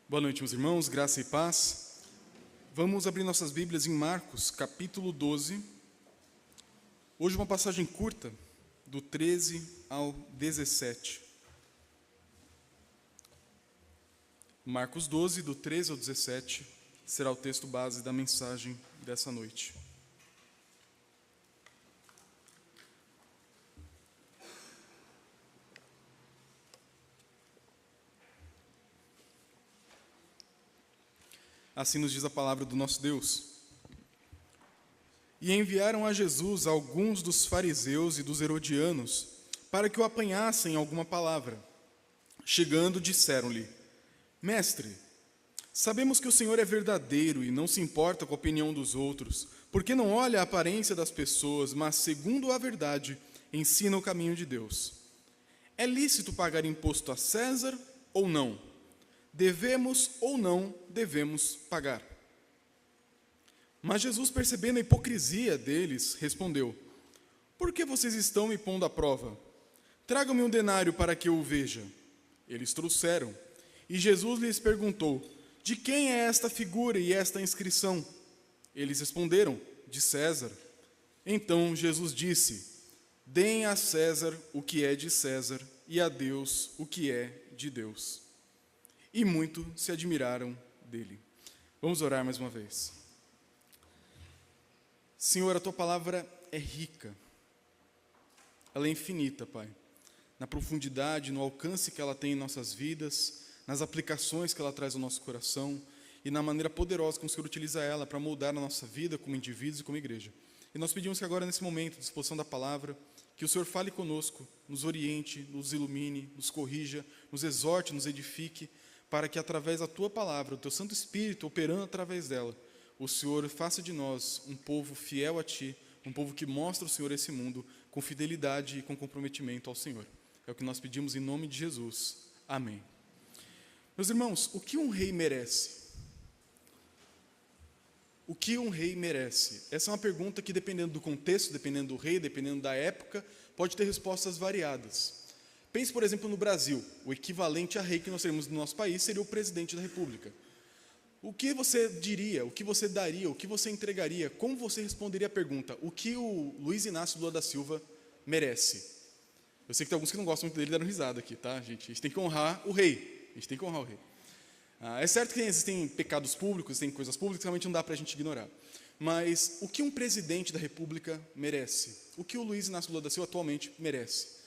Boa noite, meus irmãos, graça e paz. Vamos abrir nossas Bíblias em Marcos, capítulo 12. Hoje uma passagem curta, do 13 ao 17. Marcos 12, do 13 ao 17, será o texto base da mensagem dessa noite. Assim nos diz a palavra do nosso Deus. E enviaram a Jesus alguns dos fariseus e dos herodianos, para que o apanhassem alguma palavra. Chegando, disseram-lhe: Mestre, sabemos que o Senhor é verdadeiro e não se importa com a opinião dos outros, porque não olha a aparência das pessoas, mas, segundo a verdade, ensina o caminho de Deus. É lícito pagar imposto a César ou não? Devemos ou não devemos pagar? Mas Jesus, percebendo a hipocrisia deles, respondeu: Por que vocês estão me pondo à prova? Tragam-me um denário para que eu o veja. Eles trouxeram. E Jesus lhes perguntou: De quem é esta figura e esta inscrição? Eles responderam: De César. Então Jesus disse: Deem a César o que é de César e a Deus o que é de Deus. E muito se admiraram dele. Vamos orar mais uma vez. Senhor, a Tua palavra é rica. Ela é infinita, Pai. Na profundidade, no alcance que ela tem em nossas vidas, nas aplicações que ela traz ao nosso coração e na maneira poderosa como o Senhor utiliza ela para moldar a nossa vida como indivíduos e como igreja. E nós pedimos que agora, nesse momento, de exposição da palavra, que o Senhor fale conosco, nos oriente, nos ilumine, nos corrija, nos exorte, nos edifique, para que através da Tua palavra, o Teu Santo Espírito operando através dela, o Senhor faça de nós um povo fiel a Ti, um povo que mostra o Senhor a esse mundo com fidelidade e com comprometimento ao Senhor. É o que nós pedimos em nome de Jesus. Amém. Meus irmãos, o que um rei merece? O que um rei merece? Essa é uma pergunta que, dependendo do contexto, dependendo do rei, dependendo da época, pode ter respostas variadas. Pense, por exemplo, no Brasil. O equivalente a rei que nós temos no nosso país seria o presidente da República. O que você diria, o que você daria, o que você entregaria, como você responderia a pergunta: o que o Luiz Inácio Lula da Silva merece? Eu sei que tem alguns que não gostam muito dele, deram risada aqui, tá, gente? A gente tem que honrar o rei. A gente tem que honrar o rei. É certo que existem pecados públicos, existem coisas públicas que realmente não dá para a gente ignorar. Mas o que um presidente da República merece? O que o Luiz Inácio Lula da Silva atualmente merece?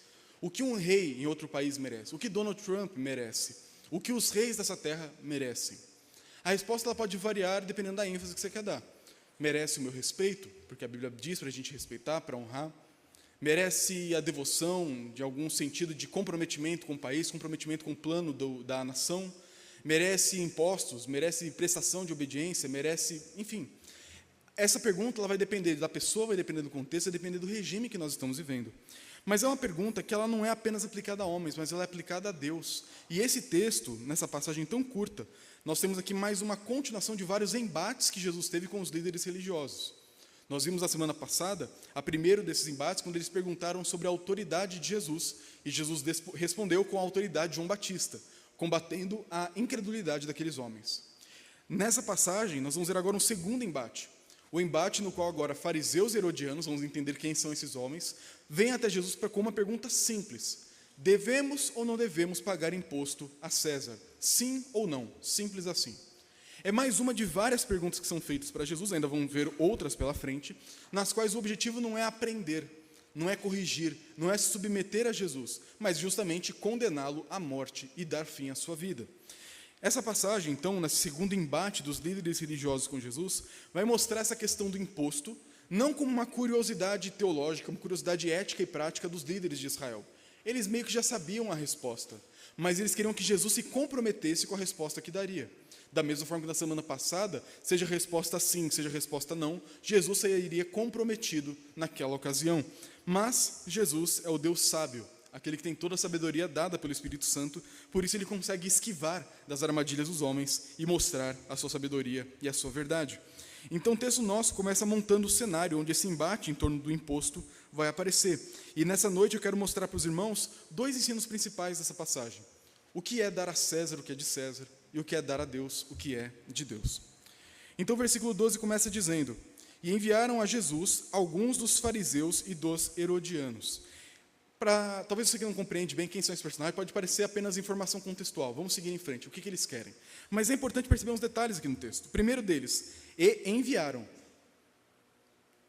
O que um rei em outro país merece? O que Donald Trump merece? O que os reis dessa terra merecem? A resposta ela pode variar dependendo da ênfase que você quer dar. Merece o meu respeito, porque a Bíblia diz para a gente respeitar, para honrar. Merece a devoção, de algum sentido de comprometimento com o país, comprometimento com o plano da nação. Merece impostos, merece prestação de obediência, merece, enfim. Essa pergunta ela vai depender da pessoa, vai depender do contexto, vai depender do regime que nós estamos vivendo. Mas é uma pergunta que ela não é apenas aplicada a homens, mas ela é aplicada a Deus. E esse texto, nessa passagem tão curta, nós temos aqui mais uma continuação de vários embates que Jesus teve com os líderes religiosos. Nós vimos na semana passada, a primeiro desses embates, quando eles perguntaram sobre a autoridade de Jesus, e Jesus respondeu com a autoridade de João Batista, combatendo a incredulidade daqueles homens. Nessa passagem, nós vamos ver agora um segundo embate. O embate no qual agora fariseus e herodianos, vamos entender quem são esses homens, vêm até Jesus com uma pergunta simples: devemos ou não devemos pagar imposto a César? Sim ou não? Simples assim. É mais uma de várias perguntas que são feitas para Jesus, ainda vamos ver outras pela frente, nas quais o objetivo não é aprender, não é corrigir, não é se submeter a Jesus, mas justamente condená-lo à morte e dar fim à sua vida. Essa passagem, então, nesse segundo embate dos líderes religiosos com Jesus, vai mostrar essa questão do imposto, não como uma curiosidade teológica, uma curiosidade ética e prática dos líderes de Israel. Eles meio que já sabiam a resposta, mas eles queriam que Jesus se comprometesse com a resposta que daria. Da mesma forma que na semana passada, seja a resposta sim, seja a resposta não, Jesus sairia comprometido naquela ocasião. Mas Jesus é o Deus sábio, aquele que tem toda a sabedoria dada pelo Espírito Santo, por isso ele consegue esquivar das armadilhas dos homens e mostrar a sua sabedoria e a sua verdade. Então o texto nosso começa montando o cenário onde esse embate em torno do imposto vai aparecer. E nessa noite eu quero mostrar para os irmãos dois ensinos principais dessa passagem. O que é dar a César o que é de César e o que é dar a Deus o que é de Deus. Então o versículo 12 começa dizendo: e enviaram a Jesus alguns dos fariseus e dos herodianos. Talvez você que não compreende bem quem são esses personagens, pode parecer apenas informação contextual. Vamos seguir em frente, o que eles querem. Mas é importante perceber uns detalhes aqui no texto. O primeiro deles, e enviaram.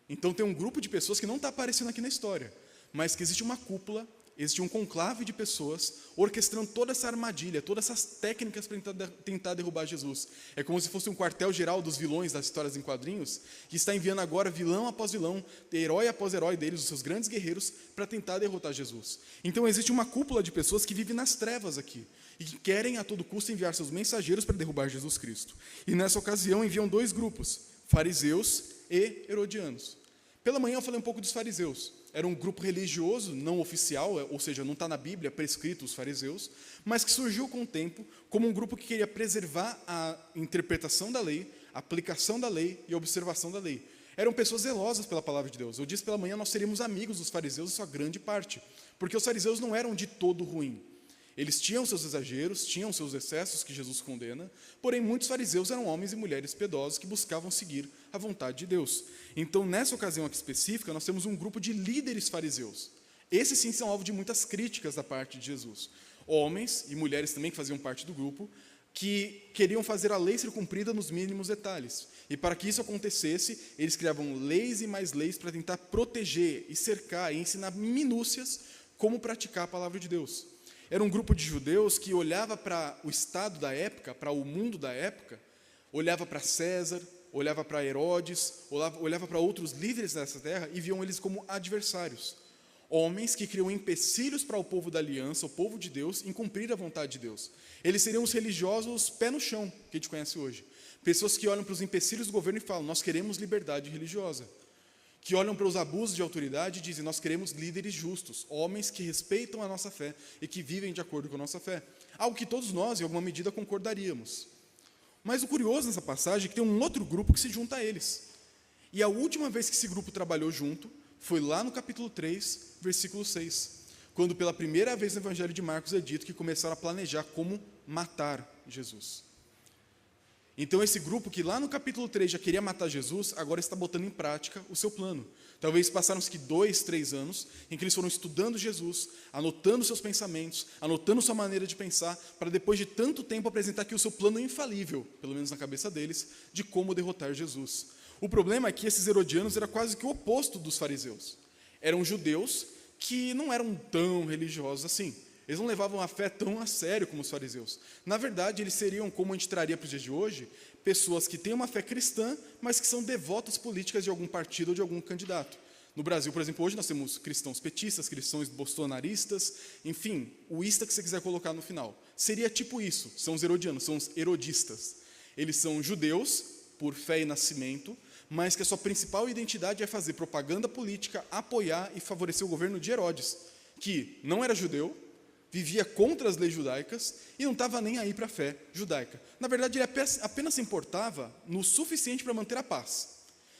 Então tem um grupo de pessoas que não está aparecendo aqui na história, mas que existe uma cúpula, existe um conclave de pessoas orquestrando toda essa armadilha, todas essas técnicas para tentar derrubar Jesus. É como se fosse um quartel-geral dos vilões das histórias em quadrinhos, que está enviando agora vilão após vilão, herói após herói deles, os seus grandes guerreiros, para tentar derrotar Jesus. Então existe uma cúpula de pessoas que vivem nas trevas aqui, e que querem a todo custo enviar seus mensageiros para derrubar Jesus Cristo. E nessa ocasião enviam dois grupos, fariseus e herodianos. Pela manhã eu falei um pouco dos fariseus. Era um grupo religioso, não oficial, ou seja, não está na Bíblia prescrito os fariseus, mas que surgiu com o tempo como um grupo que queria preservar a interpretação da lei, a aplicação da lei e a observação da lei. Eram pessoas zelosas pela palavra de Deus. Eu disse pela manhã, nós seríamos amigos dos fariseus em sua grande parte, porque os fariseus não eram de todo ruim. Eles tinham seus exageros, tinham seus excessos que Jesus condena, porém muitos fariseus eram homens e mulheres piedosos que buscavam seguir a vontade de Deus. Então, nessa ocasião aqui específica, nós temos um grupo de líderes fariseus. Esses sim são alvo de muitas críticas da parte de Jesus. Homens e mulheres também que faziam parte do grupo, que queriam fazer a lei ser cumprida nos mínimos detalhes. E para que isso acontecesse, eles criavam leis e mais leis para tentar proteger e cercar e ensinar minúcias como praticar a palavra de Deus. Era um grupo de judeus que olhava para o Estado da época, para o mundo da época, olhava para César, olhava para Herodes, olhava para outros líderes dessa terra e viam eles como adversários. Homens que criam empecilhos para o povo da aliança, o povo de Deus, em cumprir a vontade de Deus. Eles seriam os religiosos pé no chão, que a gente conhece hoje. Pessoas que olham para os empecilhos do governo e falam, nós queremos liberdade religiosa. Que olham para os abusos de autoridade e dizem, nós queremos líderes justos, homens que respeitam a nossa fé e que vivem de acordo com a nossa fé. Algo que todos nós, em alguma medida, concordaríamos. Mas o curioso nessa passagem é que tem um outro grupo que se junta a eles. E a última vez que esse grupo trabalhou junto foi lá no capítulo 3, versículo 6, quando pela primeira vez no Evangelho de Marcos é dito que começaram a planejar como matar Jesus. Então esse grupo que lá no capítulo 3 já queria matar Jesus, agora está botando em prática o seu plano. Talvez passaram-se 2, 3 anos em que eles foram estudando Jesus, anotando seus pensamentos, anotando sua maneira de pensar, para depois de tanto tempo apresentar aqui o seu plano infalível, pelo menos na cabeça deles, de como derrotar Jesus. O problema é que esses herodianos eram quase que o oposto dos fariseus. Eram judeus que não eram tão religiosos assim. Eles não levavam a fé tão a sério como os fariseus. Na verdade, eles seriam, como a gente traria para os dias de hoje, pessoas que têm uma fé cristã, mas que são devotas políticas de algum partido ou de algum candidato. No Brasil, por exemplo, hoje nós temos cristãos petistas, cristãos bolsonaristas, enfim, o ista que você quiser colocar no final. Seria tipo isso, são os herodianos, são os herodistas. Eles são judeus, por fé e nascimento, mas que a sua principal identidade é fazer propaganda política, apoiar e favorecer o governo de Herodes, que não era judeu, vivia contra as leis judaicas e não estava nem aí para a fé judaica. Na verdade, ele apenas se importava no suficiente para manter a paz.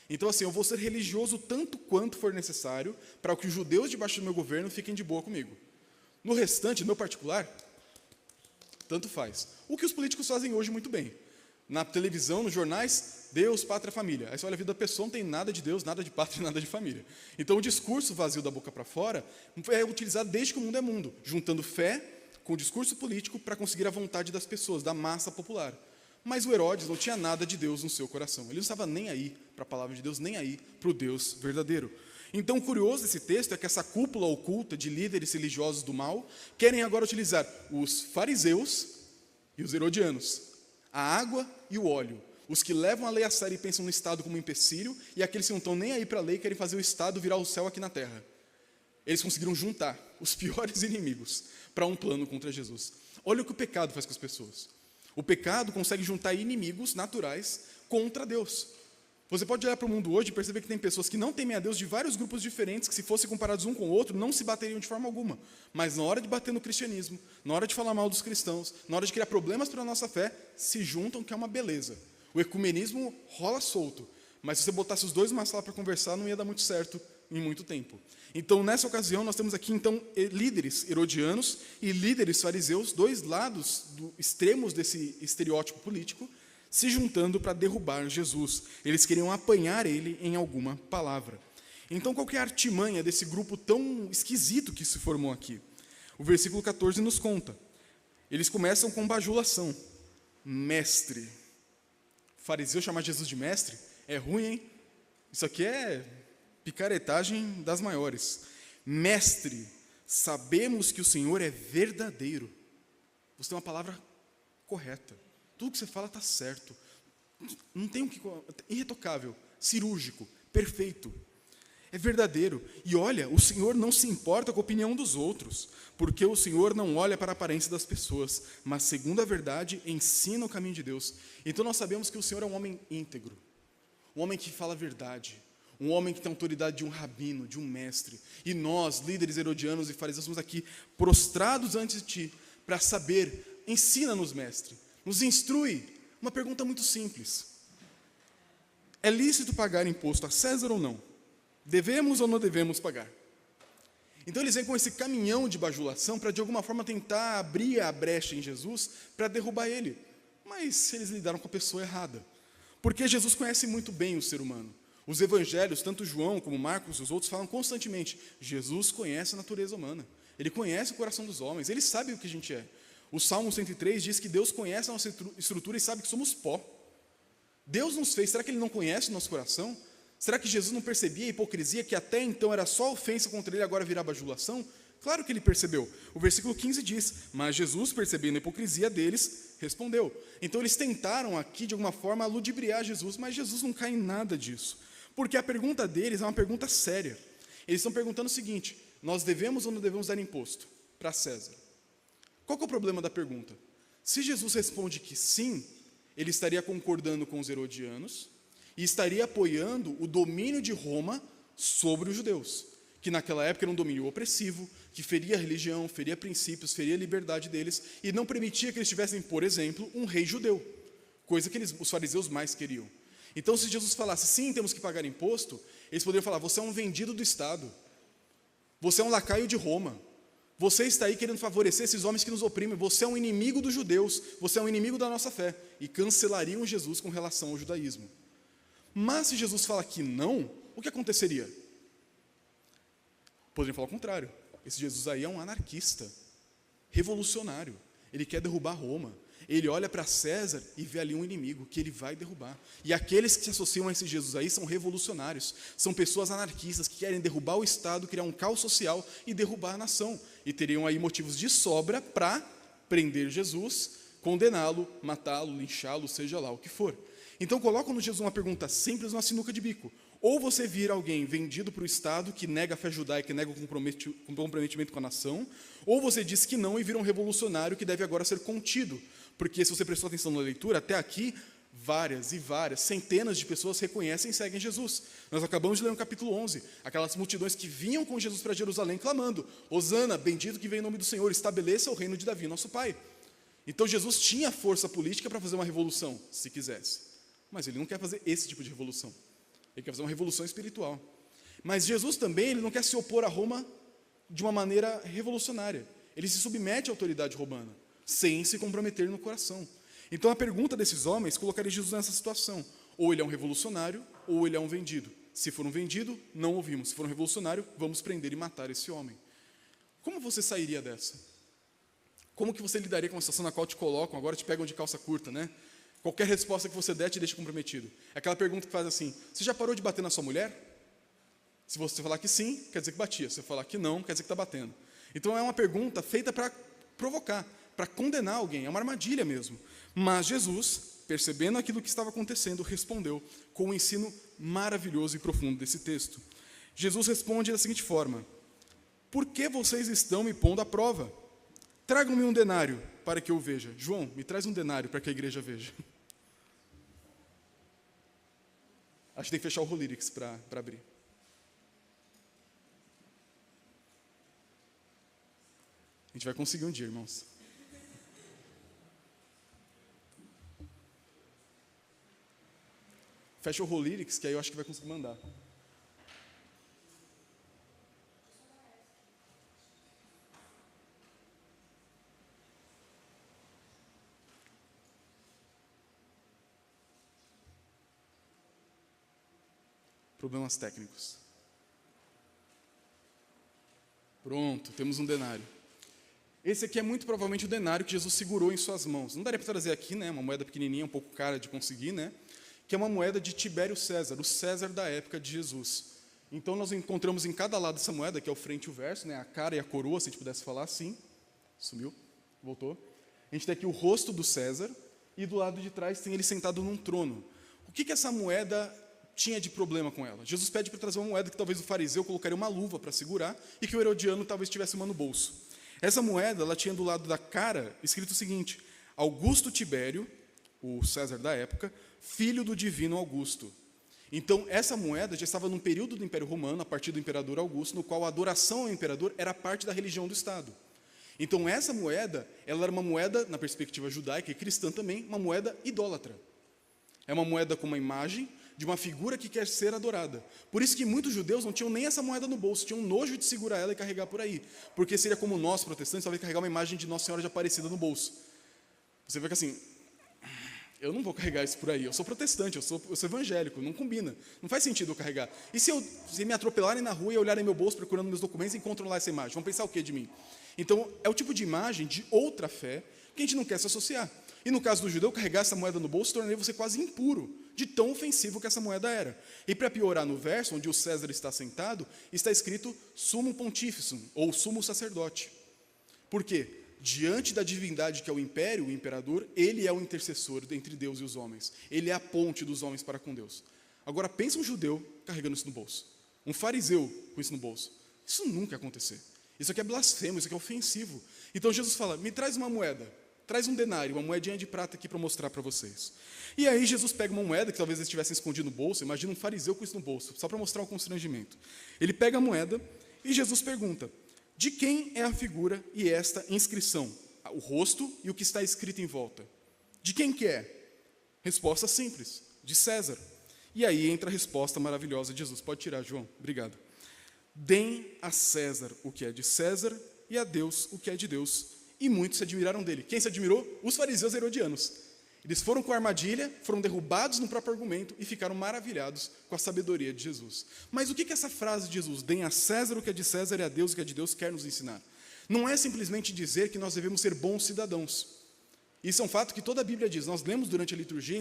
Então, assim, eu vou ser religioso tanto quanto for necessário para que os judeus debaixo do meu governo fiquem de boa comigo. No restante, no meu particular, tanto faz. O que os políticos fazem hoje muito bem. Na televisão, nos jornais, Deus, pátria, família. Aí você olha a vida da pessoa, não tem nada de Deus, nada de pátria, nada de família. Então o discurso vazio da boca para fora é utilizado desde que o mundo é mundo, juntando fé com o discurso político para conseguir a vontade das pessoas, da massa popular. Mas o Herodes não tinha nada de Deus no seu coração. Ele não estava nem aí para a palavra de Deus, nem aí para o Deus verdadeiro. Então o curioso desse texto é que essa cúpula oculta de líderes religiosos do mal querem agora utilizar os fariseus e os herodianos, a água e o óleo, os que levam a lei a sério e pensam no Estado como um empecilho, e aqueles que não estão nem aí para a lei querem fazer o Estado virar o céu aqui na terra. Eles conseguiram juntar os piores inimigos para um plano contra Jesus. Olha o que o pecado faz com as pessoas. O pecado consegue juntar inimigos naturais contra Deus. Você pode olhar para o mundo hoje e perceber que tem pessoas que não temem a Deus de vários grupos diferentes, que se fossem comparados um com o outro, não se bateriam de forma alguma. Mas na hora de bater no cristianismo, na hora de falar mal dos cristãos, na hora de criar problemas para a nossa fé, se juntam, que é uma beleza. O ecumenismo rola solto, mas se você botasse os dois numa sala para conversar, não ia dar muito certo em muito tempo. Então, nessa ocasião, nós temos aqui, então, líderes herodianos e líderes fariseus, dois lados extremos desse estereótipo político, se juntando para derrubar Jesus. Eles queriam apanhar ele em alguma palavra. Então, qual que é a artimanha desse grupo tão esquisito que se formou aqui? O versículo 14 nos conta. Eles começam com bajulação. Mestre. O fariseu chamar Jesus de mestre é ruim, hein? Isso aqui é picaretagem das maiores. Mestre, sabemos que o Senhor é verdadeiro. Você tem uma palavra correta. Tudo que você fala está certo. Não tem o que... Irretocável, cirúrgico, perfeito. É verdadeiro. E olha, o Senhor não se importa com a opinião dos outros, porque o Senhor não olha para a aparência das pessoas, mas, segundo a verdade, ensina o caminho de Deus. Então nós sabemos que o Senhor é um homem íntegro, um homem que fala a verdade, um homem que tem autoridade de um rabino, de um mestre. E nós, líderes herodianos e fariseus, estamos aqui prostrados ante de Ti, para saber, ensina-nos, mestre, nos instrui. Uma pergunta muito simples. É lícito pagar imposto a César ou não? Devemos ou não devemos pagar? Então eles vêm com esse caminhão de bajulação para, de alguma forma, tentar abrir a brecha em Jesus para derrubar ele. Mas eles lidaram com a pessoa errada. Porque Jesus conhece muito bem o ser humano. Os evangelhos, tanto João como Marcos e os outros, falam constantemente, Jesus conhece a natureza humana. Ele conhece o coração dos homens, ele sabe o que a gente é. O Salmo 103 diz que Deus conhece a nossa estrutura e sabe que somos pó. Deus nos fez, será que Ele não conhece o nosso coração? Será que Jesus não percebia a hipocrisia, que até então era só ofensa contra ele, agora virá bajulação? Claro que ele percebeu. O versículo 15 diz, mas Jesus, percebendo a hipocrisia deles, respondeu. Então eles tentaram aqui, de alguma forma, ludibriar Jesus, mas Jesus não cai em nada disso. Porque a pergunta deles é uma pergunta séria. Eles estão perguntando o seguinte, nós devemos ou não devemos dar imposto para César? Qual que é o problema da pergunta? Se Jesus responde que sim, ele estaria concordando com os herodianos, e estaria apoiando o domínio de Roma sobre os judeus, que naquela época era um domínio opressivo, que feria a religião, feria princípios, feria a liberdade deles, e não permitia que eles tivessem, por exemplo, um rei judeu, coisa que os fariseus mais queriam. Então, se Jesus falasse, sim, temos que pagar imposto, eles poderiam falar, você é um vendido do Estado, você é um lacaio de Roma, você está aí querendo favorecer esses homens que nos oprimem, você é um inimigo dos judeus, você é um inimigo da nossa fé, e cancelariam Jesus com relação ao judaísmo. Mas se Jesus fala que não, o que aconteceria? Poderiam falar o contrário. Esse Jesus aí é um anarquista, revolucionário. Ele quer derrubar Roma. Ele olha para César e vê ali um inimigo que ele vai derrubar. E aqueles que se associam a esse Jesus aí são revolucionários. São pessoas anarquistas que querem derrubar o Estado, criar um caos social e derrubar a nação. E teriam aí motivos de sobra para prender Jesus, condená-lo, matá-lo, linchá-lo, seja lá o que for. Então colocam no Jesus uma pergunta simples, uma sinuca de bico. Ou você vira alguém vendido para o Estado, que nega a fé judaica, que nega o comprometimento com a nação, ou você diz que não e vira um revolucionário que deve agora ser contido. Porque se você prestou atenção na leitura, até aqui, várias e várias, centenas de pessoas reconhecem e seguem Jesus. Nós acabamos de ler no capítulo 11, aquelas multidões que vinham com Jesus para Jerusalém clamando, Hosana, bendito que vem em nome do Senhor, estabeleça o reino de Davi, nosso pai. Então Jesus tinha força política para fazer uma revolução, se quisesse. Mas ele não quer fazer esse tipo de revolução. Ele quer fazer uma revolução espiritual. Mas Jesus também ele não quer se opor a Roma de uma maneira revolucionária. Ele se submete à autoridade romana, sem se comprometer no coração. Então a pergunta desses homens colocaria Jesus nessa situação. Ou ele é um revolucionário, ou ele é um vendido. Se for um vendido, não ouvimos. Se for um revolucionário, vamos prender e matar esse homem. Como você sairia dessa? Como que você lidaria com uma situação na qual te colocam, agora te pegam de calça curta, né? Qualquer resposta que você der te deixa comprometido. É aquela pergunta que faz assim, você já parou de bater na sua mulher? Se você falar que sim, quer dizer que batia. Se você falar que não, quer dizer que está batendo. Então é uma pergunta feita para provocar, para condenar alguém. É uma armadilha mesmo. Mas Jesus, percebendo aquilo que estava acontecendo, respondeu com um ensino maravilhoso e profundo desse texto. Jesus responde da seguinte forma, por que vocês estão me pondo à prova? Tragam-me um denário para que eu veja. João, me traz um denário para que a igreja veja. Acho que tem que fechar o Rolirix para abrir. A gente vai conseguir um dia, irmãos. Fecha o Rolirix, que aí eu acho que vai conseguir mandar. Problemas técnicos. Pronto, temos um denário. Esse aqui é muito provavelmente o denário que Jesus segurou em suas mãos. Não daria para trazer aqui, né? Uma moeda pequenininha, um pouco cara de conseguir, né? Que é uma moeda de Tibério César, o César da época de Jesus. Então, nós encontramos em cada lado dessa moeda, que é o frente e o verso, né? A cara e a coroa, se a gente pudesse falar assim. Sumiu, voltou. A gente tem aqui o rosto do César, e do lado de trás tem ele sentado num trono. O que essa moeda tinha de problema com ela? Jesus pede para trazer uma moeda que talvez o fariseu colocaria uma luva para segurar, e que o herodiano talvez tivesse uma no bolso. Essa moeda, ela tinha do lado da cara escrito o seguinte: Augusto Tibério, o César da época, filho do divino Augusto. Então, essa moeda já estava num período do Império Romano, a partir do imperador Augusto, no qual a adoração ao imperador era parte da religião do Estado. Então, essa moeda, ela era uma moeda, na perspectiva judaica e cristã também, uma moeda idólatra. É uma moeda com uma imagem de uma figura que quer ser adorada. Por isso que muitos judeus não tinham nem essa moeda no bolso, tinham nojo de segurar ela e carregar por aí. Porque seria como nós, protestantes, talvez carregar uma imagem de Nossa Senhora de Aparecida no bolso. Você vê que assim, eu não vou carregar isso por aí, eu sou protestante, eu sou evangélico, não combina, não faz sentido eu carregar. E se me atropelarem na rua e olharem meu bolso procurando meus documentos e encontram lá essa imagem, vão pensar o que de mim? Então, é o tipo de imagem de outra fé que a gente não quer se associar. E no caso do judeu, carregar essa moeda no bolso tornaria você quase impuro, de tão ofensivo que essa moeda era. E para piorar, no verso, onde o César está sentado, está escrito sumo pontífice, ou sumo sacerdote. Por quê? Diante da divindade que é o império, o imperador, ele é o intercessor entre Deus e os homens. Ele é a ponte dos homens para com Deus. Agora, pensa um judeu carregando isso no bolso. Um fariseu com isso no bolso. Isso nunca ia acontecer. Isso aqui é blasfemo, isso aqui é ofensivo. Então Jesus fala, me traz uma moeda. Traz um denário, uma moedinha de prata aqui para mostrar para vocês. E aí Jesus pega uma moeda, que talvez eles tivessem escondido no bolso. Imagina um fariseu com isso no bolso, só para mostrar o constrangimento. Ele pega a moeda e Jesus pergunta, de quem é a figura e esta inscrição? O rosto e o que está escrito em volta. De quem que é? Resposta simples, de César. E aí entra a resposta maravilhosa de Jesus. Pode tirar, João, obrigado. Deem a César o que é de César e a Deus o que é de Deus. E muitos se admiraram dele. Quem se admirou? Os fariseus herodianos. Eles foram com a armadilha, foram derrubados no próprio argumento e ficaram maravilhados com a sabedoria de Jesus. Mas o que essa frase de Jesus, deem a César o que é de César e a Deus o que é de Deus, quer nos ensinar? Não é simplesmente dizer que nós devemos ser bons cidadãos. Isso é um fato que toda a Bíblia diz. Nós lemos durante a liturgia,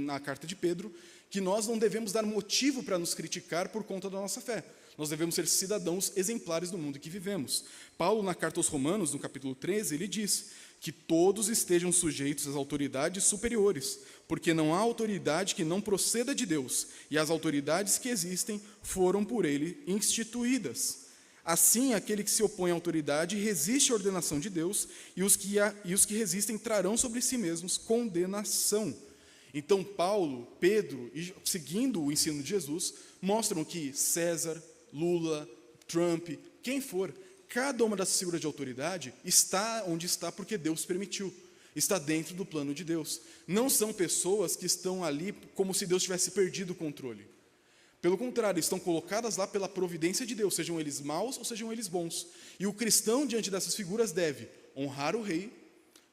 na carta de Pedro, que nós não devemos dar motivo para nos criticar por conta da nossa fé. Nós devemos ser cidadãos exemplares do mundo em que vivemos. Paulo, na carta aos Romanos, no capítulo 13, ele diz que todos estejam sujeitos às autoridades superiores, porque não há autoridade que não proceda de Deus, e as autoridades que existem foram por ele instituídas. Assim, aquele que se opõe à autoridade resiste à ordenação de Deus, e os que resistem trarão sobre si mesmos condenação. Então, Paulo, Pedro, seguindo o ensino de Jesus, mostram que César, Lula, Trump, quem for, cada uma dessas figuras de autoridade está onde está porque Deus permitiu. Está dentro do plano de Deus. Não são pessoas que estão ali como se Deus tivesse perdido o controle. Pelo contrário, estão colocadas lá pela providência de Deus, sejam eles maus ou sejam eles bons. E o cristão, diante dessas figuras, deve honrar o rei,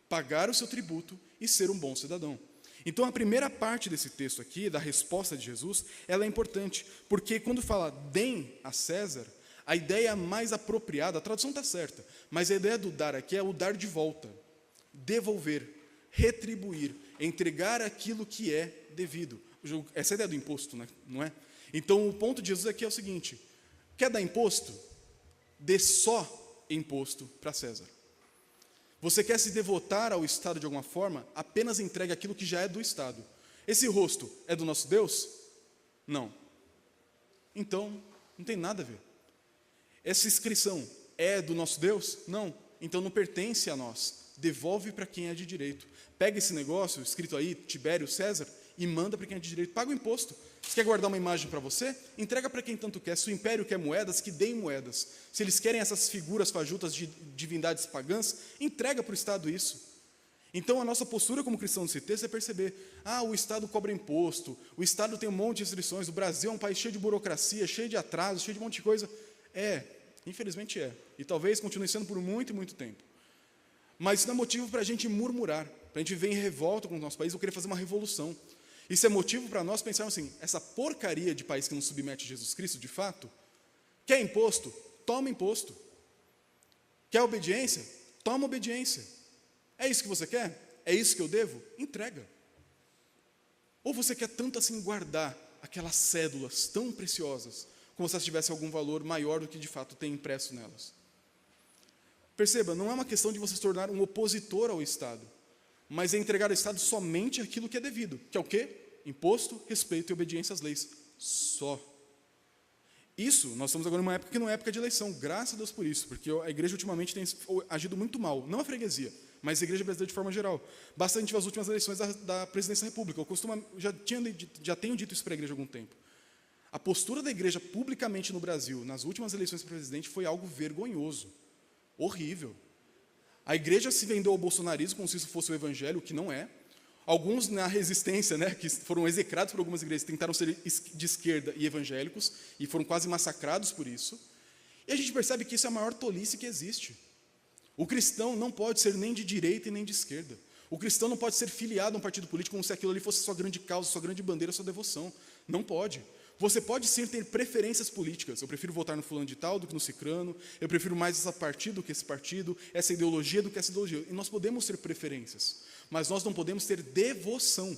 pagar o seu tributo e ser um bom cidadão. Então, a primeira parte desse texto aqui, da resposta de Jesus, ela é importante, porque quando fala deem a César, a ideia mais apropriada, a tradução está certa, mas a ideia do dar aqui é o dar de volta, devolver, retribuir, entregar aquilo que é devido. Essa é a ideia do imposto, né? Não é? Então, o ponto de Jesus aqui é o seguinte, quer dar imposto? Dê só imposto para César. Você quer se devotar ao Estado de alguma forma? Apenas entregue aquilo que já é do Estado. Esse rosto é do nosso Deus? Não. Então, não tem nada a ver. Essa inscrição é do nosso Deus? Não. Então não pertence a nós. Devolve para quem é de direito. Pega esse negócio, escrito aí, Tibério César, e manda para quem é de direito. Paga o imposto. Você quer guardar uma imagem para você? Entrega para quem tanto quer. Se o império quer moedas, que deem moedas. Se eles querem essas figuras fajutas de divindades pagãs, entrega para o Estado isso. Então a nossa postura como cristão nesse texto é perceber, o Estado cobra imposto, o Estado tem um monte de restrições, o Brasil é um país cheio de burocracia, cheio de atrasos, cheio de um monte de coisa. Infelizmente é. E talvez continue sendo por muito e muito tempo. Mas isso não é motivo para a gente murmurar, para a gente ver em revolta com o nosso país ou querer fazer uma revolução. Isso é motivo para nós pensarmos assim, essa porcaria de país que não submete a Jesus Cristo, de fato, quer imposto? Toma imposto. Quer obediência? Toma obediência. É isso que você quer? É isso que eu devo? Entrega. Ou você quer tanto assim guardar aquelas cédulas tão preciosas, como se elas tivessem algum valor maior do que de fato tem impresso nelas? Perceba, não é uma questão de você se tornar um opositor ao Estado, mas é entregar ao Estado somente aquilo que é devido, que é o quê? Imposto, respeito e obediência às leis. Só. Isso, nós estamos agora numa época que não é época de eleição, graças a Deus por isso, porque a igreja ultimamente tem agido muito mal, não a freguesia, mas a igreja brasileira de forma geral. Basta a gente ver as últimas eleições da presidência da República. Já tenho dito isso para a igreja há algum tempo. A postura da igreja publicamente no Brasil, nas últimas eleições para presidente, foi algo vergonhoso, horrível. A igreja se vendeu ao bolsonarismo como se isso fosse o evangelho, o que não é. Alguns na resistência, que foram execrados por algumas igrejas, tentaram ser de esquerda e evangélicos, e foram quase massacrados por isso. E a gente percebe que isso é a maior tolice que existe. O cristão não pode ser nem de direita e nem de esquerda. O cristão não pode ser filiado a um partido político como se aquilo ali fosse sua grande causa, sua grande bandeira, sua devoção. Não pode. Você pode sim ter preferências políticas. Eu prefiro votar no fulano de tal do que no cicrano. Eu prefiro mais esse partido do que esse partido, essa ideologia do que essa ideologia. E nós podemos ter preferências, mas nós não podemos ter devoção.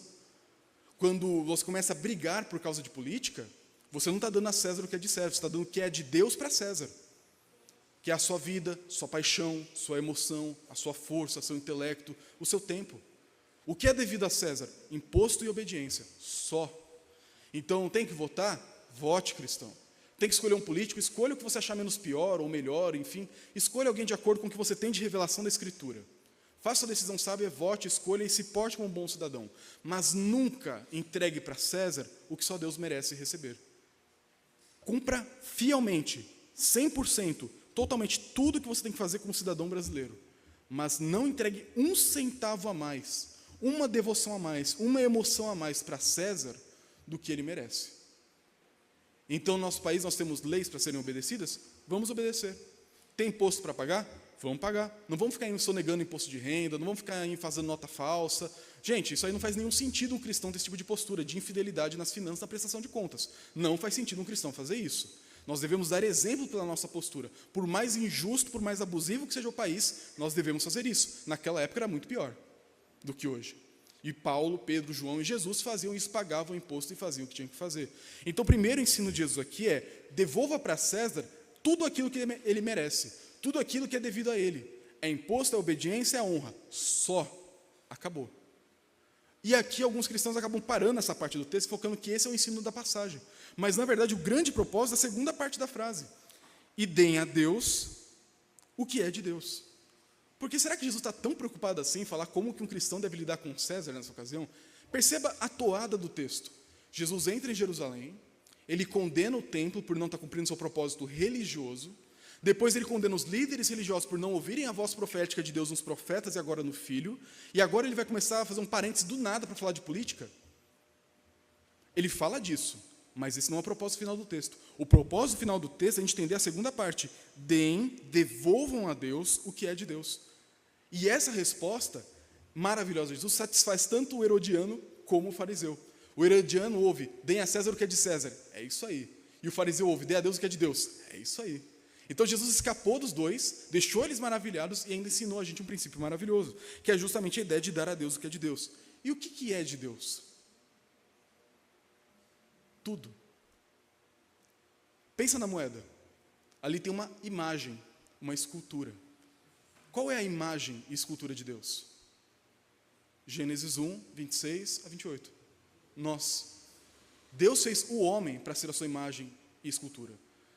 Quando você começa a brigar por causa de política, você não está dando a César o que é de César, você está dando o que é de Deus para César, que é a sua vida, sua paixão, sua emoção, a sua força, seu intelecto, o seu tempo. O que é devido a César? Imposto e obediência, só. Então, tem que votar? Vote, cristão. Tem que escolher um político? Escolha o que você achar menos pior ou melhor, enfim. Escolha alguém de acordo com o que você tem de revelação da Escritura. Faça a decisão sábia, vote, escolha e se porte como um bom cidadão. Mas nunca entregue para César o que só Deus merece receber. Cumpra fielmente, 100%, totalmente tudo que você tem que fazer como cidadão brasileiro. Mas não entregue um centavo a mais, uma devoção a mais, uma emoção a mais para César do que ele merece. Então, no nosso país, nós temos leis para serem obedecidas? Vamos obedecer. Tem imposto para pagar? Vamos pagar. Não vamos ficar sonegando imposto de renda, não vamos ficar fazendo nota falsa. Gente, isso aí não faz nenhum sentido um cristão ter esse tipo de postura, de infidelidade nas finanças, na prestação de contas. Não faz sentido um cristão fazer isso. Nós devemos dar exemplo pela nossa postura. Por mais injusto, por mais abusivo que seja o país, nós devemos fazer isso. Naquela época era muito pior do que hoje. E Paulo, Pedro, João e Jesus faziam isso, pagavam o imposto e faziam o que tinham que fazer. Então, o primeiro ensino de Jesus aqui é: devolva para César tudo aquilo que ele merece, tudo aquilo que é devido a ele. É imposto, é obediência, é honra. Só. Acabou. E aqui alguns cristãos acabam parando essa parte do texto, focando que esse é o ensino da passagem. Mas, na verdade, o grande propósito é a segunda parte da frase. E deem a Deus o que é de Deus. Porque será que Jesus está tão preocupado assim em falar como que um cristão deve lidar com César nessa ocasião? Perceba a toada do texto. Jesus entra em Jerusalém, ele condena o templo por não estar cumprindo seu propósito religioso, depois ele condena os líderes religiosos por não ouvirem a voz profética de Deus nos profetas e agora no Filho, e agora ele vai começar a fazer um parênteses do nada para falar de política. Ele fala disso, mas esse não é o propósito final do texto. O propósito final do texto é a gente entender a segunda parte. Devolvam a Deus o que é de Deus. E essa resposta maravilhosa de Jesus satisfaz tanto o herodiano como o fariseu. O herodiano ouve: deem a César o que é de César. É isso aí. E o fariseu ouve: dê a Deus o que é de Deus. É isso aí. Então Jesus escapou dos dois, deixou eles maravilhados e ainda ensinou a gente um princípio maravilhoso, que é justamente a ideia de dar a Deus o que é de Deus. E o que é de Deus? Tudo. Pensa na moeda. Ali tem uma imagem, uma escultura. Qual é a imagem e escultura de Deus? Gênesis 1, 26 a 28. Nós. Deus fez o homem para ser a sua imagem e escultura.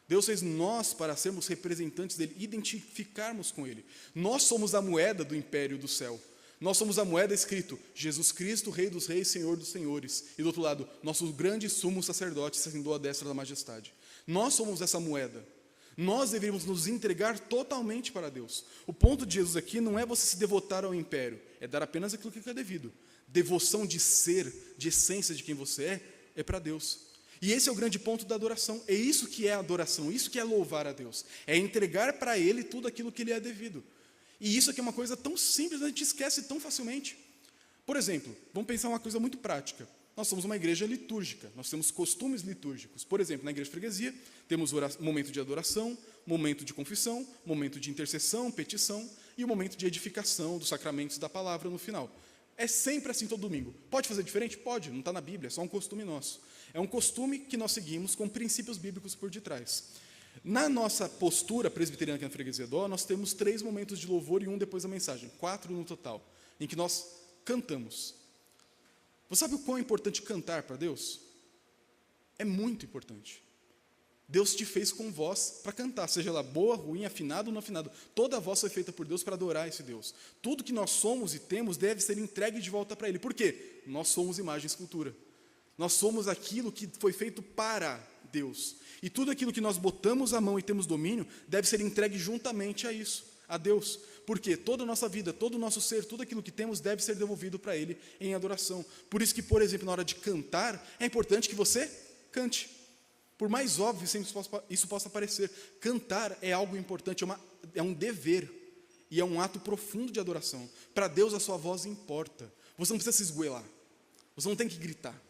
Deus fez nós para sermos representantes dele, identificarmos com ele. Nós somos a moeda do império do céu. Nós somos a moeda escrito: Jesus Cristo, Rei dos Reis, Senhor dos Senhores. E do outro lado, nosso grande sumo sacerdote se assentou à destra da majestade. Nós somos essa moeda. Nós deveríamos nos entregar totalmente para Deus. O ponto de Jesus aqui não é você se devotar ao império, é dar apenas aquilo que é devido. Devoção de ser, de essência de quem você é para Deus. E esse é o grande ponto da adoração. É isso que é adoração, isso que é louvar a Deus. É entregar para Ele tudo aquilo que lhe é devido. E isso aqui é uma coisa tão simples, a gente esquece tão facilmente. Por exemplo, vamos pensar uma coisa muito prática. nós somos uma igreja litúrgica, nós temos costumes litúrgicos. Por exemplo, na igreja de freguesia, temos momento de adoração, momento de confissão, momento de intercessão, petição e o momento de edificação dos sacramentos da palavra no final. É sempre assim todo domingo. Pode fazer diferente? Pode, não está na Bíblia, é só um costume nosso. É um costume que nós seguimos com princípios bíblicos por detrás. Na nossa postura presbiteriana aqui na Freguesia do Ó, nós temos 3 momentos de louvor e um depois da mensagem, 4 no total, em que nós cantamos. Você sabe o quão é importante cantar para Deus? É muito importante. Deus te fez com voz para cantar, seja ela boa, ruim, afinada ou não afinada. Toda a voz foi feita por Deus para adorar esse Deus. Tudo que nós somos e temos deve ser entregue de volta para Ele. Por quê? Nós somos imagem e escultura. Nós somos aquilo que foi feito para Deus. E tudo aquilo que nós botamos a mão e temos domínio, deve ser entregue juntamente a isso, a Deus. Porque toda a nossa vida, todo o nosso ser, tudo aquilo que temos deve ser devolvido para Ele em adoração. Por isso que, por exemplo, na hora de cantar, é importante que você cante. Por mais óbvio isso possa parecer, cantar é algo importante, é um dever. E é um ato profundo de adoração. Para Deus a sua voz importa. Você não precisa se esgoelar. Você não tem que gritar.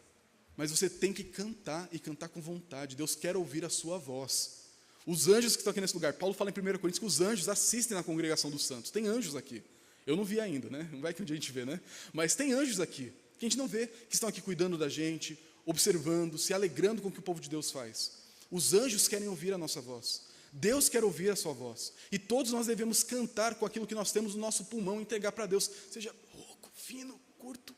Mas você tem que cantar e cantar com vontade. Deus quer ouvir a sua voz. Os anjos que estão aqui nesse lugar, Paulo fala em 1 Coríntios que os anjos assistem na congregação dos santos. Tem anjos aqui. Eu não vi ainda, né? Não vai que um dia a gente vê, né? Mas tem anjos aqui, que a gente não vê, que estão aqui cuidando da gente, observando, se alegrando com o que o povo de Deus faz. Os anjos querem ouvir a nossa voz. Deus quer ouvir a sua voz. E todos nós devemos cantar com aquilo que nós temos no nosso pulmão e entregar para Deus. Seja rouco, fino, curto,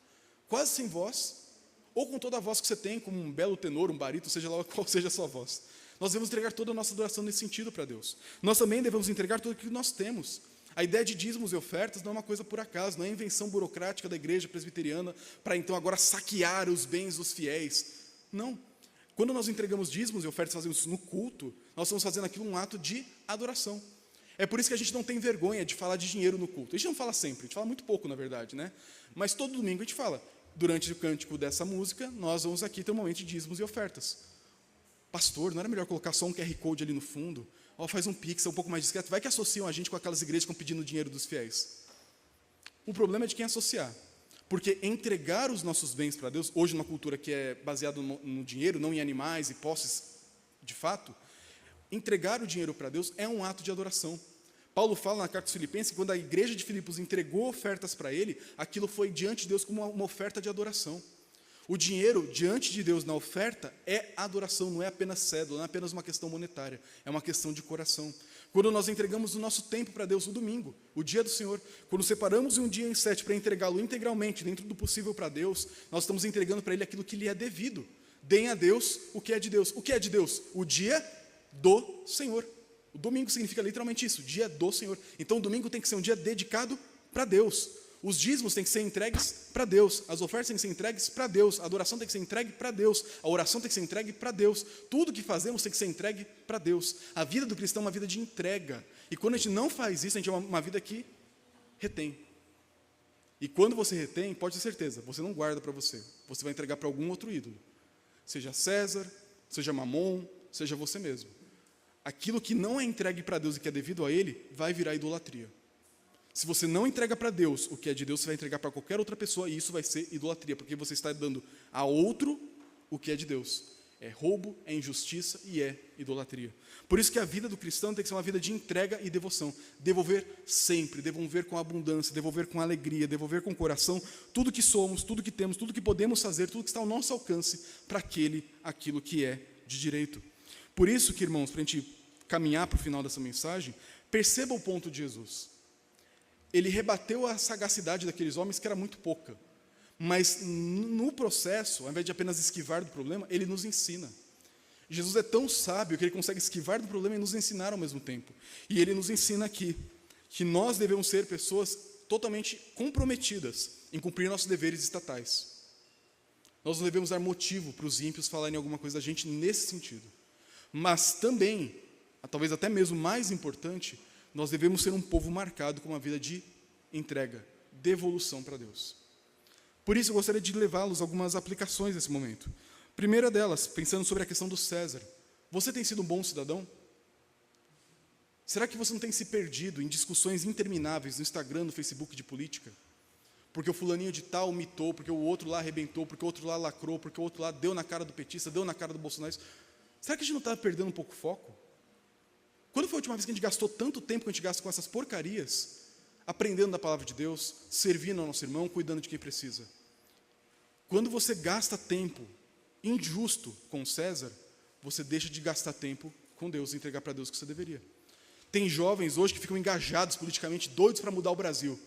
quase sem voz, ou com toda a voz que você tem, como um belo tenor, um barítono, seja lá qual seja a sua voz. Nós devemos entregar toda a nossa adoração nesse sentido para Deus. Nós também devemos entregar tudo aquilo que nós temos. A ideia de dízimos e ofertas não é uma coisa por acaso, não é invenção burocrática da igreja presbiteriana para então agora saquear os bens dos fiéis. Não. Quando nós entregamos dízimos e ofertas, fazemos isso no culto, nós estamos fazendo aquilo um ato de adoração. É por isso que a gente não tem vergonha de falar de dinheiro no culto. A gente não fala sempre, a gente fala muito pouco, na verdade, né? Mas todo domingo a gente fala. Durante o cântico dessa música, nós vamos aqui ter um momento de dízimos e ofertas. Pastor, não era melhor colocar só um QR Code ali no fundo? Ó, faz um pix, é um pouco mais discreto. Vai que associam a gente com aquelas igrejas que estão pedindo dinheiro dos fiéis. O problema é de quem associar. Porque entregar os nossos bens para Deus, hoje numa cultura que é baseada no dinheiro, não em animais e posses de fato, entregar o dinheiro para Deus é um ato de adoração. Paulo fala na carta aos Filipenses que quando a igreja de Filipos entregou ofertas para ele, aquilo foi diante de Deus como uma oferta de adoração. O dinheiro diante de Deus na oferta é adoração, não é apenas cédula, não é apenas uma questão monetária, é uma questão de coração. Quando nós entregamos o nosso tempo para Deus no domingo, o dia do Senhor, quando separamos um dia em 7 para entregá-lo integralmente, dentro do possível para Deus, nós estamos entregando para Ele aquilo que lhe é devido. Deem a Deus o que é de Deus. O que é de Deus? O dia do Senhor. O domingo significa literalmente isso, dia do Senhor. Então o domingo tem que ser um dia dedicado para Deus. Os dízimos têm que ser entregues para Deus. As ofertas têm que ser entregues para Deus. A adoração tem que ser entregue para Deus. A oração tem que ser entregue para Deus. Tudo que fazemos tem que ser entregue para Deus. A vida do cristão é uma vida de entrega. E quando a gente não faz isso, a gente é uma vida que retém. E quando você retém, pode ter certeza, você não guarda para você. Você vai entregar para algum outro ídolo. Seja César, seja Mamon, seja você mesmo. Aquilo que não é entregue para Deus e que é devido a Ele, vai virar idolatria. Se você não entrega para Deus o que é de Deus, você vai entregar para qualquer outra pessoa e isso vai ser idolatria, porque você está dando a outro o que é de Deus. É roubo, é injustiça e é idolatria. Por isso que a vida do cristão tem que ser uma vida de entrega e devoção. Devolver sempre, devolver com abundância, devolver com alegria, devolver com coração tudo que somos, tudo que temos, tudo que podemos fazer, tudo que está ao nosso alcance para aquilo que é de direito. Por isso que, irmãos, para a gente caminhar para o final dessa mensagem, perceba o ponto de Jesus. Ele rebateu a sagacidade daqueles homens, que era muito pouca. Mas no processo, ao invés de apenas esquivar do problema, ele nos ensina. Jesus é tão sábio que ele consegue esquivar do problema e nos ensinar ao mesmo tempo. E ele nos ensina aqui que nós devemos ser pessoas totalmente comprometidas em cumprir nossos deveres estatais. Nós não devemos dar motivo para os ímpios falarem alguma coisa da gente nesse sentido. Mas também, talvez até mesmo mais importante, nós devemos ser um povo marcado com uma vida de entrega, devolução para Deus. Por isso eu gostaria de levá-los a algumas aplicações nesse momento. Primeira delas, pensando sobre a questão do César. Você tem sido um bom cidadão? Será que você não tem se perdido em discussões intermináveis no Instagram, no Facebook de política? porque o fulaninho de tal mitou, porque o outro lá arrebentou, porque o outro lá lacrou, porque o outro lá deu na cara do petista, deu na cara do Bolsonaro. Será que a gente não está perdendo um pouco o foco? Quando foi a última vez que a gente gastou tanto tempo que a gente gasta com essas porcarias, aprendendo da palavra de Deus, servindo ao nosso irmão, cuidando de quem precisa? Quando você gasta tempo injusto com César, você deixa de gastar tempo com Deus, e entregar para Deus o que você deveria. Tem jovens hoje que ficam engajados politicamente, doidos para mudar o Brasil.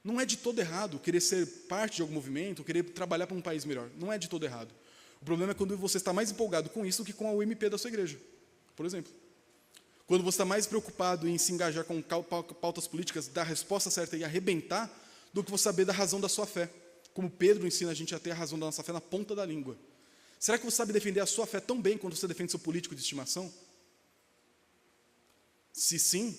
Não é de todo errado querer ser parte de algum movimento, querer trabalhar para um país melhor. Não é de todo errado. O problema é quando você está mais empolgado com isso do que com a UMP da sua igreja, por exemplo. Quando você está mais preocupado em se engajar com pautas políticas, dar a resposta certa e arrebentar, do que você saber da razão da sua fé. Como Pedro ensina a gente a ter a razão da nossa fé na ponta da língua. Será que você sabe defender a sua fé tão bem quanto você defende seu político de estimação? Se sim,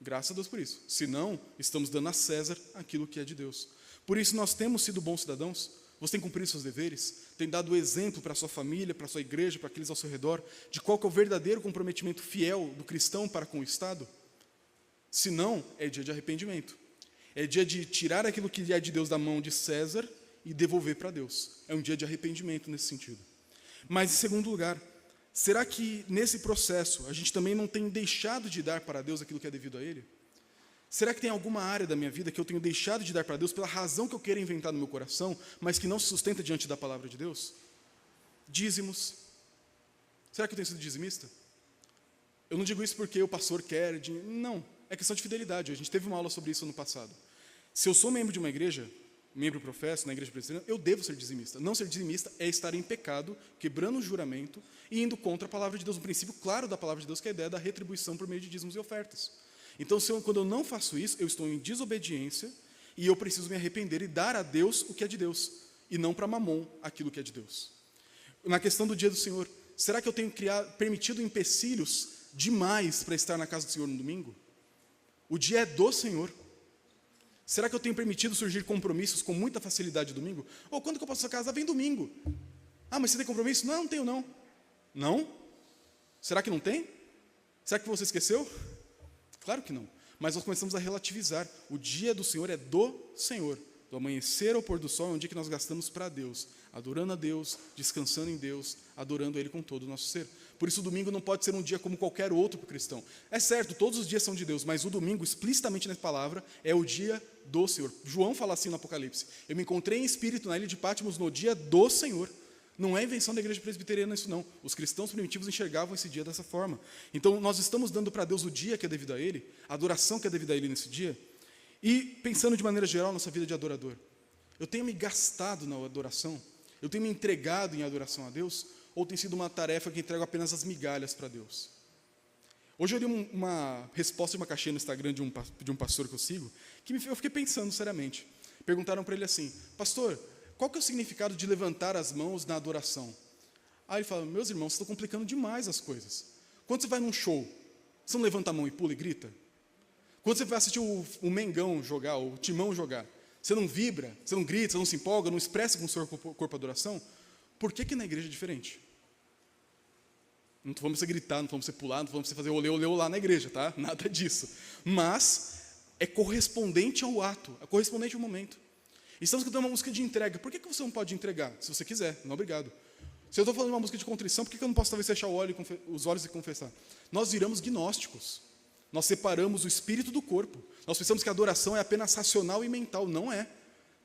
graças a Deus por isso. Se não, estamos dando a César aquilo que é de Deus. Por isso nós temos sido bons cidadãos. Você tem cumprido seus deveres, tem dado o exemplo para a sua família, para a sua igreja, para aqueles ao seu redor, de qual que é o verdadeiro comprometimento fiel do cristão para com o Estado? Se não, é dia de arrependimento. É dia de tirar aquilo que é de Deus da mão de César e devolver para Deus. É um dia de arrependimento nesse sentido. Mas, em segundo lugar, será que nesse processo a gente também não tem deixado de dar para Deus aquilo que é devido a Ele? Será que tem alguma área da minha vida que eu tenho deixado de dar para Deus pela razão que eu queira inventar no meu coração, mas que não se sustenta diante da palavra de Deus? Dízimos. Será que eu tenho sido dizimista? Eu não digo isso porque o pastor quer, não, é questão de fidelidade. A gente teve uma aula sobre isso no passado. Se eu sou membro de uma igreja, membro professo na igreja presbiteriana, eu devo ser dizimista. Não ser dizimista é estar em pecado, quebrando o juramento e indo contra a palavra de Deus. Um princípio claro da palavra de Deus, que é a ideia da retribuição por meio de dízimos e ofertas. Então, quando eu não faço isso, eu estou em desobediência e eu preciso me arrepender e dar a Deus o que é de Deus, e não para Mamon aquilo que é de Deus. Na questão do dia do Senhor, será que eu tenho permitido empecilhos demais para estar na casa do Senhor no domingo? O dia é do Senhor. Será que eu tenho permitido surgir compromissos com muita facilidade no domingo? Ou quando que eu passo a casa? Vem domingo. Ah, mas você tem compromisso? Não, não tenho não. Não? Será que não tem? Será que você esqueceu? Claro que não. Mas nós começamos a relativizar. O dia do Senhor é do Senhor. Do amanhecer ao pôr do sol é um dia que nós gastamos para Deus, adorando a Deus, descansando em Deus, adorando a Ele com todo o nosso ser. Por isso o domingo não pode ser um dia como qualquer outro para o cristão. É certo, todos os dias são de Deus, mas o domingo, explicitamente nessa palavra, é o dia do Senhor. João fala assim no Apocalipse: eu me encontrei em espírito na ilha de Patmos no dia do Senhor. Não é invenção da igreja presbiteriana isso não. Os cristãos primitivos enxergavam esse dia dessa forma. Então nós estamos dando para Deus o dia que é devido a Ele, a adoração que é devida a Ele nesse dia. E pensando de maneira geral na nossa vida de adorador, eu tenho me gastado na adoração? Eu tenho me entregado em adoração a Deus? Ou tem sido uma tarefa que entrego apenas as migalhas para Deus? Hoje eu li uma resposta de uma caixinha no Instagram de um pastor que eu sigo, que eu fiquei pensando seriamente. Perguntaram para ele assim: pastor, qual que é o significado de levantar as mãos na adoração? Aí ele fala: meus irmãos, vocês estão complicando demais as coisas. Quando você vai num show, você não levanta a mão e pula e grita? Quando você vai assistir o Mengão jogar, o Timão jogar, você não vibra, você não grita, você não se empolga, não expressa com o seu corpo a adoração? Por que na igreja é diferente? Não estou falando para você gritar, não estou falando para você pular, não estou falando para você fazer olê, olê, olá na igreja, tá? Nada disso. Mas é correspondente ao ato, é correspondente ao momento. Estamos cantando uma música de entrega. Por que você não pode entregar? Se você quiser, não obrigado. Se eu estou falando uma música de contrição, por que eu não posso talvez fechar os olhos e confessar? Nós viramos gnósticos. Nós separamos o espírito do corpo. Nós pensamos que a adoração é apenas racional e mental. Não é.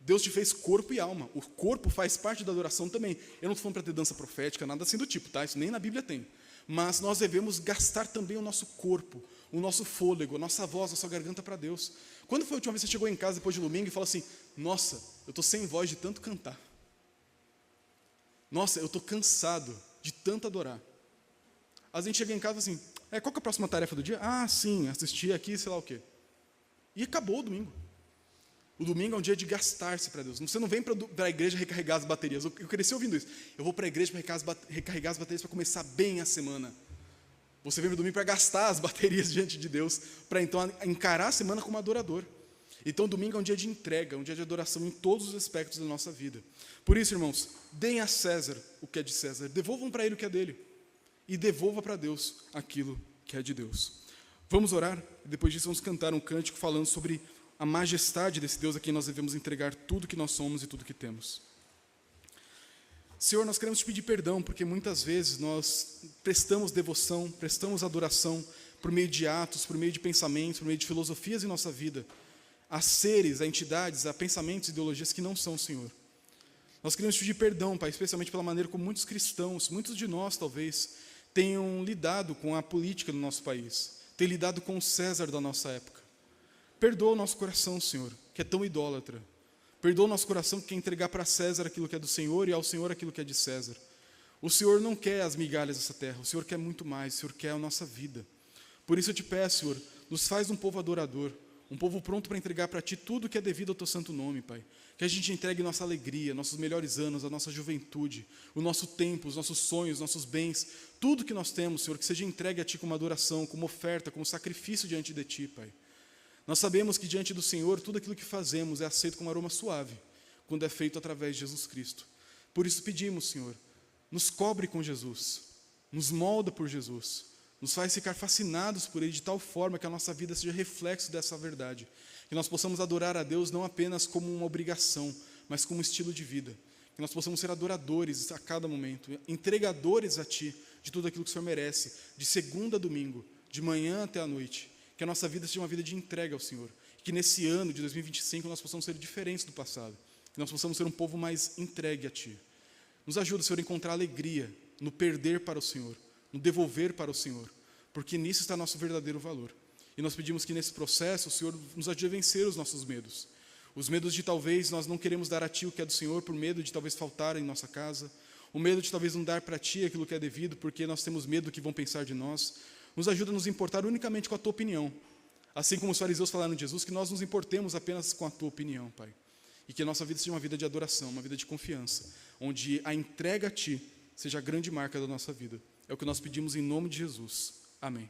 Deus te fez corpo e alma. O corpo faz parte da adoração também. Eu não estou falando para ter dança profética, nada assim do tipo, tá? Isso nem na Bíblia tem. Mas nós devemos gastar também o nosso corpo, o nosso fôlego, a nossa voz, a nossa garganta para Deus. Quando foi a última vez que você chegou em casa depois de domingo e falou assim: nossa, eu estou sem voz de tanto cantar. Nossa, eu estou cansado de tanto adorar. Às vezes a gente chega em casa assim: qual que é a próxima tarefa do dia? Ah, sim, assistir aqui, sei lá o quê. E acabou o domingo. O domingo é um dia de gastar-se para Deus. Você não vem para a igreja recarregar as baterias. Eu cresci ouvindo isso. Eu vou para a igreja para recarregar as baterias para começar bem a semana. Você vem no domingo para gastar as baterias diante de Deus, para então encarar a semana como adorador. Então, domingo é um dia de entrega, um dia de adoração em todos os aspectos da nossa vida. Por isso, irmãos, deem a César o que é de César, devolvam para ele o que é dele, e devolva para Deus aquilo que é de Deus. Vamos orar, e depois disso vamos cantar um cântico falando sobre a majestade desse Deus a quem nós devemos entregar tudo que nós somos e tudo que temos. Senhor, nós queremos te pedir perdão, porque muitas vezes nós prestamos devoção, prestamos adoração por meio de atos, por meio de pensamentos, por meio de filosofias em nossa vida, a seres, a entidades, a pensamentos e ideologias que não são o Senhor. Nós queremos te pedir perdão, Pai, especialmente pela maneira como muitos cristãos, muitos de nós talvez, tenham lidado com a política do nosso país, têm lidado com o César da nossa época. Perdoa o nosso coração, Senhor, que é tão idólatra. Perdoa o nosso coração que quer entregar para César aquilo que é do Senhor e ao Senhor aquilo que é de César. O Senhor não quer as migalhas dessa terra, o Senhor quer muito mais, o Senhor quer a nossa vida. Por isso eu te peço, Senhor, nos faz um povo adorador, um povo pronto para entregar para Ti tudo que é devido ao Teu santo nome, Pai. Que a gente entregue nossa alegria, nossos melhores anos, a nossa juventude, o nosso tempo, os nossos sonhos, nossos bens, tudo que nós temos, Senhor, que seja entregue a Ti como adoração, como oferta, como sacrifício diante de Ti, Pai. Nós sabemos que diante do Senhor, tudo aquilo que fazemos é aceito como aroma suave, quando é feito através de Jesus Cristo. Por isso pedimos, Senhor, nos cobre com Jesus, nos molda por Jesus, nos faz ficar fascinados por Ele de tal forma que a nossa vida seja reflexo dessa verdade, que nós possamos adorar a Deus não apenas como uma obrigação, mas como um estilo de vida, que nós possamos ser adoradores a cada momento, entregadores a Ti de tudo aquilo que o Senhor merece, de segunda a domingo, de manhã até a noite, que a nossa vida seja uma vida de entrega ao Senhor, que nesse ano de 2025 nós possamos ser diferentes do passado, que nós possamos ser um povo mais entregue a Ti. Nos ajuda, Senhor, a encontrar alegria no perder para o Senhor, no devolver para o Senhor, porque nisso está nosso verdadeiro valor. E nós pedimos que nesse processo o Senhor nos ajude a vencer os nossos medos. Os medos de talvez nós não queremos dar a Ti o que é do Senhor, por medo de talvez faltar em nossa casa, o medo de talvez não dar para Ti aquilo que é devido, porque nós temos medo do que vão pensar de nós. Nos ajuda a nos importar unicamente com a Tua opinião. Assim como os fariseus falaram de Jesus, que nós nos importemos apenas com a Tua opinião, Pai. E que a nossa vida seja uma vida de adoração, uma vida de confiança, onde a entrega a Ti seja a grande marca da nossa vida. É o que nós pedimos em nome de Jesus. Amém.